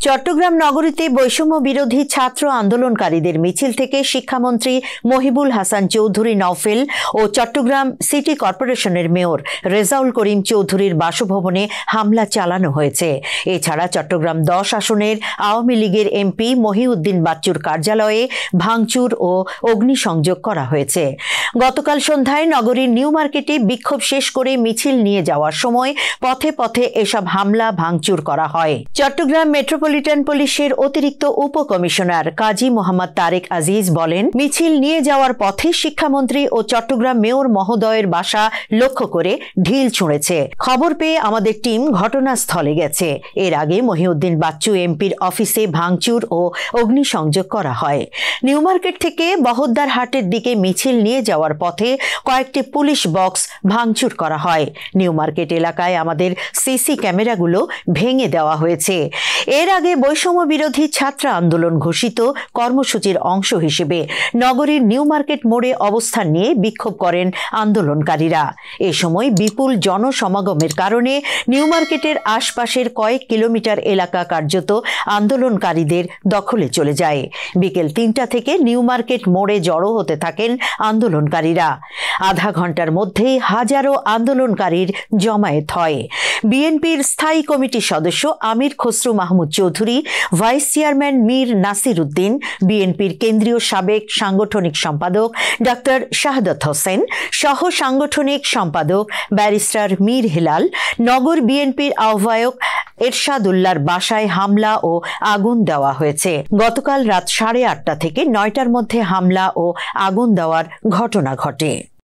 চট্টগ্রাম নগরীতে বৈষম্য বিরোধী ছাত্র আন্দোলনকারীদের মিছিল থেকে শিক্ষামন্ত্রী মহিবুল হাসান চৌধুরী নওফেল ও চট্টগ্রাম সিটি কর্পোরেশনের মেয়র রেজাউল করিম চৌধুরীর বাসভবনে হামলা চালানো হয়েছে। এছাড়া চট্টগ্রাম 10 আসনের আওয়ামী লীগের এমপি মহিউদ্দিন বাচ্চুর কার্যালয়ে ভাঙচুর ও অগ্নিসংযোগ করা হয়েছে। গতকাল সন্ধ্যায় নগরীর নিউ মার্কেটে বিক্ষোভ শেষ করে মিছিল নিয়ে যাওয়ার সময় পথে পথে এসব হামলা ভাঙচুর করা হয়। চট্টগ্রাম মেট্রোপলিটন পুলিশের অতিরিক্ত উপকমিশনার কাজী মোহাম্মদ তারেক আজিজ বলেন, মিছিল নিয়ে যাওয়ার পথে শিক্ষামন্ত্রী ও চট্টগ্রাম মেয়র মহোদয়ের বাসা লক্ষ্য করে ঢিল ছুঁড়েছে। খবর পেয়ে আমাদের টিম ঘটনাস্থলে গেছে। এর আগে মহিউদ্দিন বাচ্চু এমপির অফিসে ভাঙচুর ও অগ্নিসংযোগ করা হয়। নিউ মার্কেট থেকে বহদ্দার হাটের দিকে মিছিল নিয়ে যাওয়ার পথে কয়েকটি পুলিশ বক্স ভাঙচুর করা হয়। নিউ মার্কেট এলাকায় আমাদের সিসি ক্যামেরাগুলো ভেঙে দেওয়া হয়েছে। এর আগে বৈষম্য বিরোধী ছাত্র আন্দোলন ঘোষিত কর্মসূচির অংশ হিসেবে নগরীর নিউ মার্কেট মোড়ে অবস্থান নিয়ে বিক্ষোভ করেন আন্দোলনকারীরা। এ সময় বিপুল জনসমাগমের কারণে নিউ মার্কেটের আশপাশের কয়েক কিলোমিটার এলাকা কার্যত আন্দোলনকারীদের দখলে চলে যায়। বিকেল 3টা থেকে নিউ মার্কেট মোড়ে জড়ো হতে থাকেন আন্দোলনকারীরা। আধা ঘন্টার মধ্যেই হাজারো আন্দোলনকারীর জমায়েত হয়। বিএনপির স্থায়ী কমিটির সদস্য আমির খসরু মাহমুদ চৌধুরী, ভাইস চেয়ারম্যান মীর নাসির উদ্দিন, বিএনপির কেন্দ্রীয় সাবেক সাংগঠনিক সম্পাদক ডাক্তার শাহাদাত হোসেন, সহ সাংগঠনিক সম্পাদক ব্যারিস্টার মীর হেলাল, নগর বিএনপির আহ্বায়ক এরশাদুল্লাহর বাসায় হামলা ও আগুন দেওয়া হয়েছে। গতকাল রাত 8:30 থেকে 9টার মধ্যে হামলা ও আগুন দেওয়ার ঘটনা ঘটে।